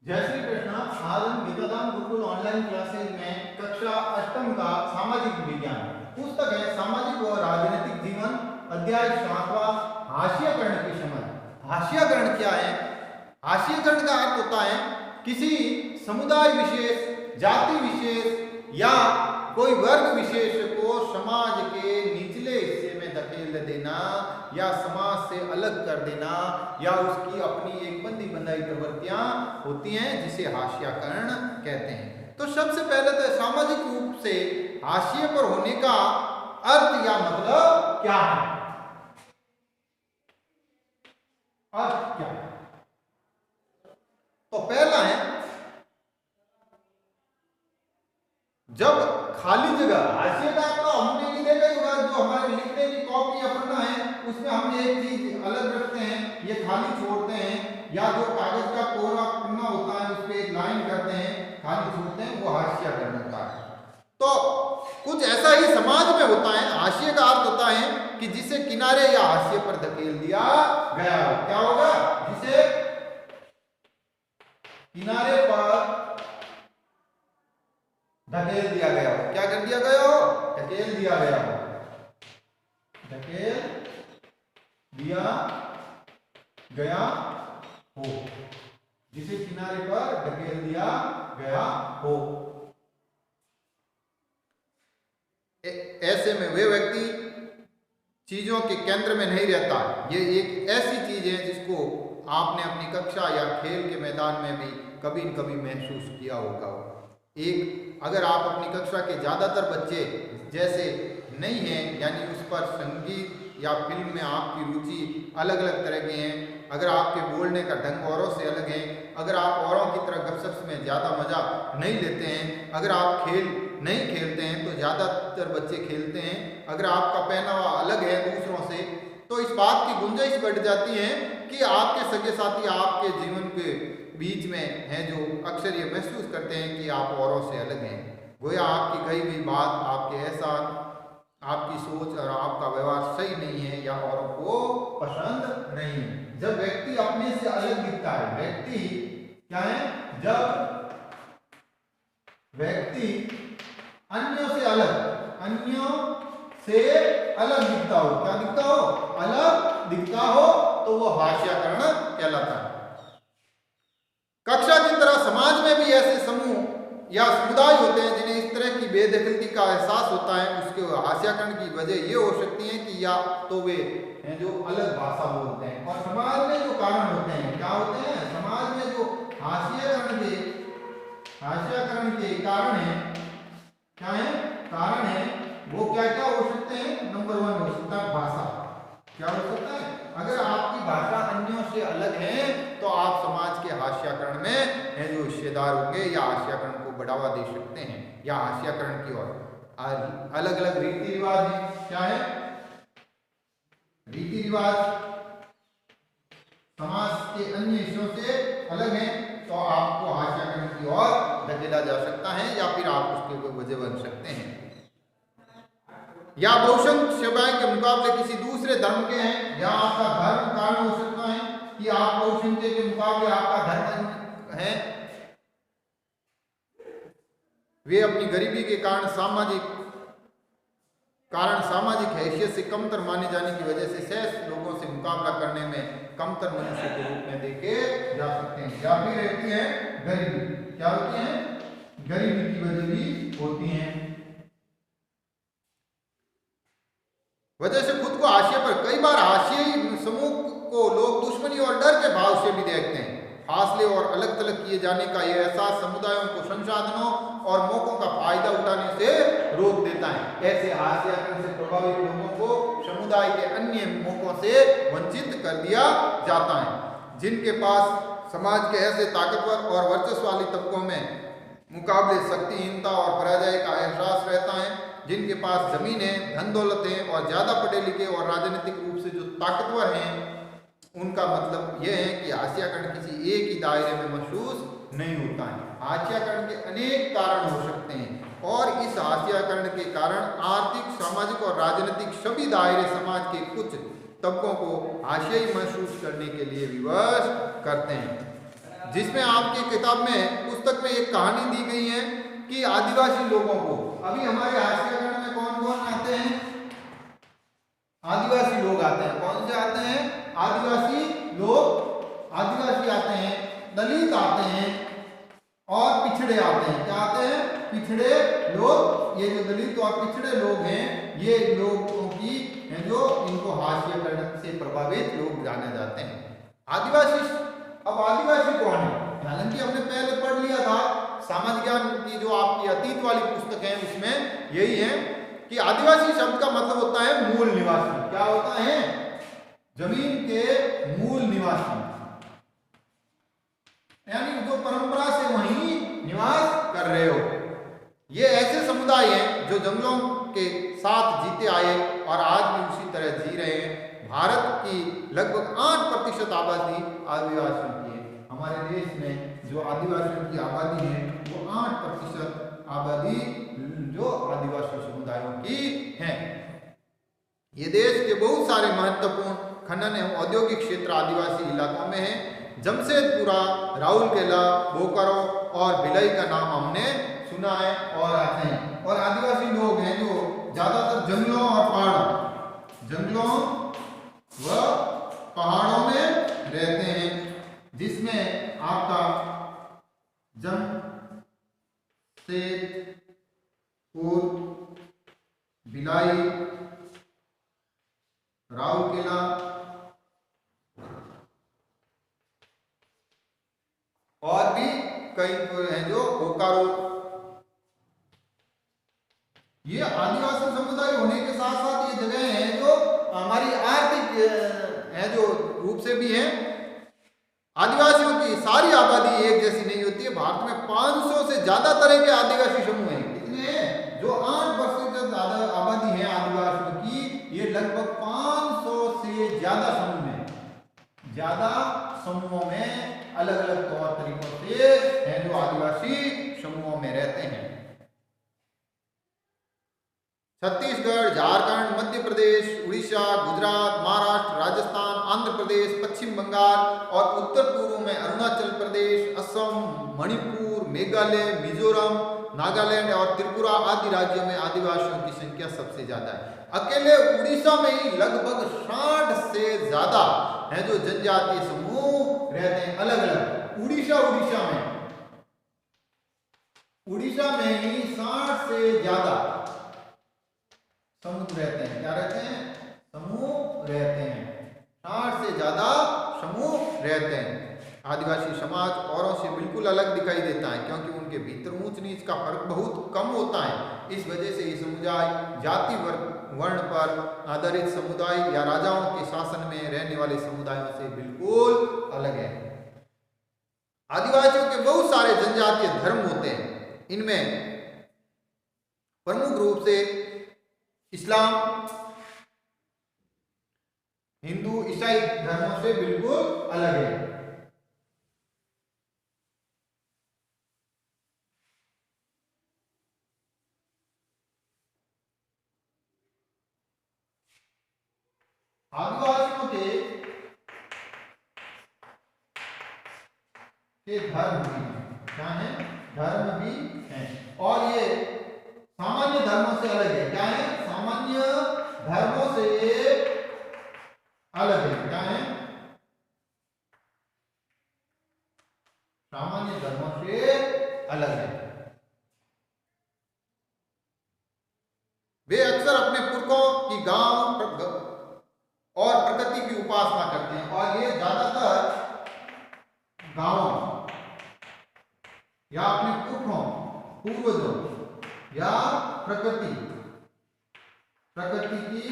जय श्री कृष्ण। आज हम गीताधाम गुरुकुल ऑनलाइन क्लासेज में कक्षा अष्टम का सामाजिक विज्ञान पुस्तक है सामाजिक और राजनीतिक जीवन अध्याय 7वां हास्यकरण की समझ। हास्यकरण क्या है? हास्यकरण का अर्थ होता है किसी समुदाय विशेष, जाति विशेष या कोई वर्ग विशेष को समाज के निचले हिस्से में धकेल देना या समाज से अलग कर देना या उसकी अपनी एक बंदी बंधाई प्रवृत्तियां होती हैं जिसे हास्यकरण कहते हैं। तो सबसे पहले तो सामाजिक रूप से हास्य पर होने का अर्थ या मतलब क्या है? अर्थ क्या है? तो पहला है, जब खाली जगह, हाशिए का तो हमने भी देखा ही होगा, जो हमारे लिखने की कॉपी या पन्ना है उसमें हम एक चीज अलग रखते हैं, ये खाली छोड़ते हैं, या जो कागज का कोरा पन्ना होता है उस पर एक लाइन करते हैं, खाली छोड़ते हैं, वो हाशिया करना होता है। तो कुछ ऐसा ही समाज में होता है। हाशिए का अर्थ होता है कि जिसे किनारे या हाशिए पर धकेल दिया गया हो। क्या होगा? जिसे किनारे पर धकेल दिया गया हो। क्या कर दिया गया हो? धकेल दिया गया हो। धकेल दिया गया हो, जिसे किनारे पर धकेल दिया गया हो। ऐसे में वे व्यक्ति चीजों के केंद्र में नहीं रहता। ये एक ऐसी चीज है जिसको आपने अपनी कक्षा या खेल के मैदान में भी कभी न कभी महसूस किया होगा। एक, अगर आप अपनी कक्षा के ज़्यादातर बच्चे जैसे नहीं हैं, यानी उस पर संगीत या फिल्म में आपकी रुचि अलग अलग तरह के हैं, अगर आपके बोलने का ढंग औरों से अलग है, अगर आप औरों की तरह गपशप में ज़्यादा मज़ा नहीं लेते हैं, अगर आप खेल नहीं खेलते हैं तो ज़्यादातर बच्चे खेलते हैं, अगर आपका पहनावा अलग है दूसरों से, तो इस बात की गुंजाइश बढ़ जाती है कि आपके सगे साथी आपके जीवन के बीच में हैं जो अक्सर ये महसूस करते हैं कि आप औरों से अलग हैं। गोया आपकी कही हुई बात, आपके एहसान, आपकी सोच और आपका व्यवहार सही नहीं है या औरों को पसंद नहीं है। जब व्यक्ति अपने से अलग दिखता है, व्यक्ति क्या है? जब व्यक्ति अन्यों से अलग दिखता हो, क्या दिखता हो? अलग दिखता हो, तो वो हास्यकरण कहलाता है। कक्षा की तरह समाज में भी ऐसे समूह या समुदाय होते हैं जिन्हें इस तरह की बेदखली का एहसास होता है। उसके हास्यकरण की वजह ये हो सकती है कि या तो वे हैं जो अलग भाषा बोलते हैं, और समाज में जो कारण होते हैं, क्या होते हैं? समाज में जो हास्यकरण के कारण है, क्या है? कारण है, वो क्या क्या हो सकते हैं? नंबर 1 हो सकता है भाषा। क्या हो सकता है? अगर आपकी भाषा अन्यों से अलग है तो आप समाज के हास्यकरण में हैं जो हिस्सेदार होंगे या हास्यकरण को बढ़ावा दे सकते हैं या हास्यकरण की ओर। अलग अलग रीति रिवाज है। क्या है? रीति रिवाज समाज के अन्य हिस्सों से अलग है तो आपको हास्यकरण की ओर धकेला जा सकता है या फिर आप उसके वजह बन सकते हैं। या बहुसंख्यक समुदाय के मुकाबले किसी दूसरे धर्म के हैं, या आपका धर्म कारण हो सकता है कि आप बहुसंख्यक के मुकाबले आपका धर्म है, वे अपनी गरीबी के कारण सामाजिक हैसियत से कमतर माने जाने की वजह से शेष लोगों से मुकाबला करने में कमतर मनुष्य के रूप में देखे जा सकते हैं। या फिर रहती है गरीबी। क्या होती है? गरीबी की वजह भी होती है। वजह से खुद को हाशिए पर, कई बार हाशिए समूह को लोग दुश्मनी और डर के भाव से भी देखते हैं। फासले और अलग थलग किए जाने का यह एहसास समुदायों को संसाधनों और मौकों का फायदा उठाने से रोक देता है। ऐसे हास्यकरण से प्रभावित लोगों को समुदाय के अन्य मौकों से वंचित कर दिया जाता है। जिनके पास समाज के ऐसे ताकतवर और वर्चस्व वाले तबकों में मुकाबले शक्तिहीनता और पराजय का एहसास रहता है, जिनके पास जमीन है, धन दौलत है और ज्यादा पढ़े लिखे और राजनीतिक रूप से जो ताकतवर हैं, उनका मतलब यह है कि हास्यकरण किसी एक ही दायरे में महसूस नहीं होता है। हास्यकरण के अनेक कारण हो सकते हैं और इस हास्यकरण के कारण आर्थिक, सामाजिक और राजनीतिक सभी दायरे समाज के कुछ तबकों को हास्यई महसूस करने के लिए विवश करते हैं। जिसमें आपकी किताब में पुस्तक में एक कहानी दी गई है कि आदिवासी लोगों को, अभी हमारे हाशियागढ़ में कौन कौन आते हैं? आदिवासी लोग आते हैं। कौन से आते हैं? आदिवासी लोग, आदिवासी आते हैं, दलित आते हैं और पिछड़े आते हैं। क्या आते हैं? पिछड़े लोग। ये जो दलित और पिछड़े लोग हैं, ये लोगों की जो इनको हाशियागढ़ से प्रभावित लोग जाने जाते हैं आदिवासी। अब आदिवासी कौन है? हालांकि हमने पहले पढ़ लिया था समाज ज्ञान की जो आपकी अतीत वाली पुस्तक है, उसमें यही है कि आदिवासी शब्द का मतलब होता है मूल निवासी। क्या होता है? जमीन के मूल निवासी, यानी जो परंपरा से वहीं निवास कर रहे हो। ये ऐसे समुदाय हैं जो जंगलों के साथ जीते आए और आज भी उसी तरह जी रहे हैं। भारत की लगभग 8% आबादी आदिवासियों की है। हमारे देश में जो आदिवासियों की आबादी है वो 8% आबादी जो आदिवासी समुदायों की है। ये देश के बहुत सारे महत्वपूर्ण खनन एवं औद्योगिक क्षेत्र आदिवासी इलाकों में है। जमशेदपुरा, राउरकेला, बोकारो और भिलाई का नाम हमने सुना है और आते हैं। और आदिवासी लोग हैं जो ज्यादातर जंगलों और पहाड़ों, जंगलों व पहाड़ों में रहते हैं, जिसमें आपका जमशेदपुर, भिलाई, राउरकेला और भी कई हैं जो बोकारो, ये आदिवासी समुदाय होने के साथ साथ ये जगह हैं जो हमारी आर्थिक है जो रूप से भी है। आदिवासियों की सारी आबादी एक जैसी नहीं होती है। भारत में 500 से ज्यादा तरह के आदिवासी समूह हैं। कितने हैं? जो 8% ज्यादा आबादी है आदिवासियों की, ये लगभग 500 से ज्यादा समूह हैं। ज्यादा समूहों में अलग अलग तौर तरीकों से हैं जो आदिवासी समूहों में रहते हैं। छत्तीसगढ़, झारखंड, मध्य प्रदेश, उड़ीसा, गुजरात, महाराष्ट्र, राजस्थान, आंध्र प्रदेश, पश्चिम बंगाल और उत्तर पूर्व में अरुणाचल प्रदेश, असम, मणिपुर, मेघालय, मिजोरम, नागालैंड और त्रिपुरा आदि राज्यों में आदिवासियों की संख्या सबसे ज्यादा है। अकेले उड़ीसा में ही लगभग 60 से ज्यादा हैं जो जनजातीय समूह रहते हैं अलग अलग। उड़ीसा में ही 60 से ज्यादा समूह रहते हैं। क्या रहते हैं? समूह रहते हैं। 60 से ज्यादा समूह रहते हैं। आदिवासी समाज औरों से बिल्कुल अलग दिखाई देता है क्योंकि उनके भीतर ऊंच नीच का फर्क बहुत कम होता है। इस वजह से ये समुदाय जाति वर्ण पर आधारित समुदाय या राजाओं के शासन में रहने वाले समुदायों से बिल्कुल अलग है। आदिवासियों के बहुत सारे जनजातीय धर्म होते हैं। इनमें प्रमुख रूप से इस्लाम, हिंदू, ईसाई धर्मों से बिल्कुल अलग है। आदिवासियों के धर्म भी हैं। क्या है? धर्म भी हैं और ये सामान्य धर्मों से अलग है। क्या है? सामान्य धर्मों से अलग है। क्या है? सामान्य धर्मों से अलग है। वे अक्सर अपने पुरखों की गांव और प्रकृति की उपासना करते हैं और ये ज्यादातर गांवों या अपने पुरखों, पूर्वजों या प्रकृति की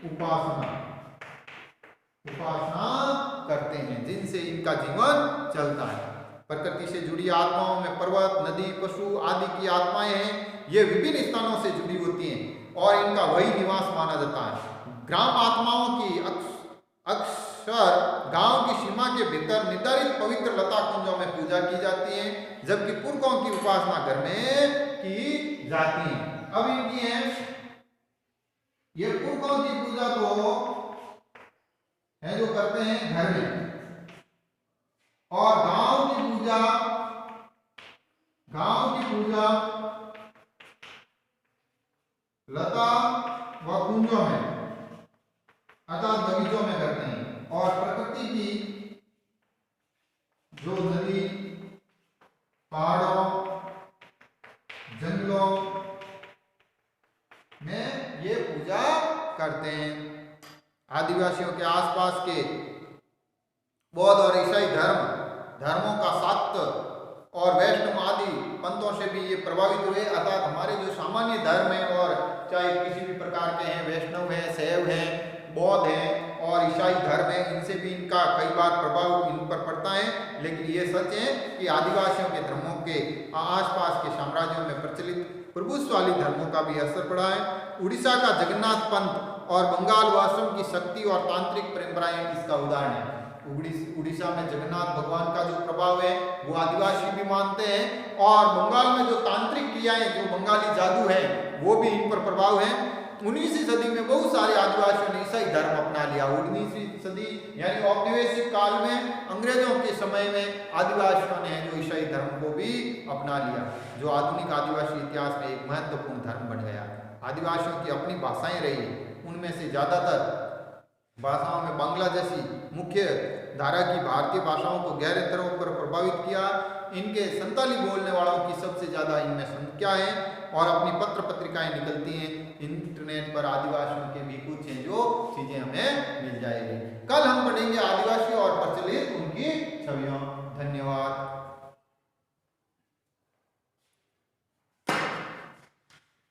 उपासना करते हैं, जिनसे इनका जीवन चलता है। प्रकृति से जुड़ी आत्माओं में पर्वत, नदी, पशु आदि की आत्माएं हैं। ये विभिन्न स्थानों से जुड़ी होती हैं और इनका वही निवास माना जाता है। ग्राम आत्माओं की अक्सर गांव की सीमा के भीतर निर्धारित पवित्र लता कुंजों में पूजा की जाती है, जबकि पुरखों की उपासना घर में की जाती है। अब इनकी है ये पुरखों की पूजा तो है जो करते हैं घर में, और गांव की पूजा, गांव की पूजा लता व कुंजों में अर्थात बगीचों में करते हैं, और प्रकृति की जो नदी, पहाड़ों, जंगलों में ये पूजा करते हैं। आदिवासियों के आसपास के बौद्ध और ईसाई धर्मों का शाक्त और वैष्णव आदि पंथों से भी ये प्रभावित हुए, अर्थात हमारे जो सामान्य धर्म है और चाहे किसी भी प्रकार के हैं, वैष्णव हैं, शैव हैं, बौद्ध हैं और ईसाई धर्म है, इनसे भी इनका कई बार प्रभाव इन पर पड़ता है। लेकिन ये सच है कि आदिवासियों के धर्मों के आसपास के साम्राज्यों में प्रचलित प्रभुत्वशाली धर्मों का भी असर पड़ा है। उड़ीसा का जगन्नाथ पंथ और बंगाल व असम की शक्ति और तांत्रिक परंपराएं इसका उदाहरण है। उड़ीसा में जगन्नाथ भगवान का जो प्रभाव है वो आदिवासी भी मानते हैं, और बंगाल में जो तांत्रिक क्रियाएं, जो बंगाली जादू है, वो भी इन पर प्रभाव है। 19वीं सदी में बहुत सारे आदिवासियों ने ईसाई धर्म अपना लिया। 19वीं सदी यानी औपनिवेशिक काल में, अंग्रेजों के समय में आदिवासियों ने जो ईसाई धर्म को भी अपना लिया, जो आधुनिक आदिवासी इतिहास में एक महत्वपूर्ण धर्म बन गया। आदिवासियों की अपनी भाषाएं रही, उनमें से ज़्यादातर भाषाओं में बांग्ला जैसी मुख्य धारा की भारतीय भाषाओं को गहरे तरह पर प्रभावित किया। इनके संताली बोलने वालों की सबसे ज़्यादा इनमें संख्या है, और अपनी पत्र पत्रिकाएं निकलती हैं। इंटरनेट पर आदिवासियों के भी कुछ हैं जो चीज़ें हमें मिल जाएगी। कल हम पढ़ेंगे आदिवासी और प्रचलित उनकी छवियाँ। धन्यवाद।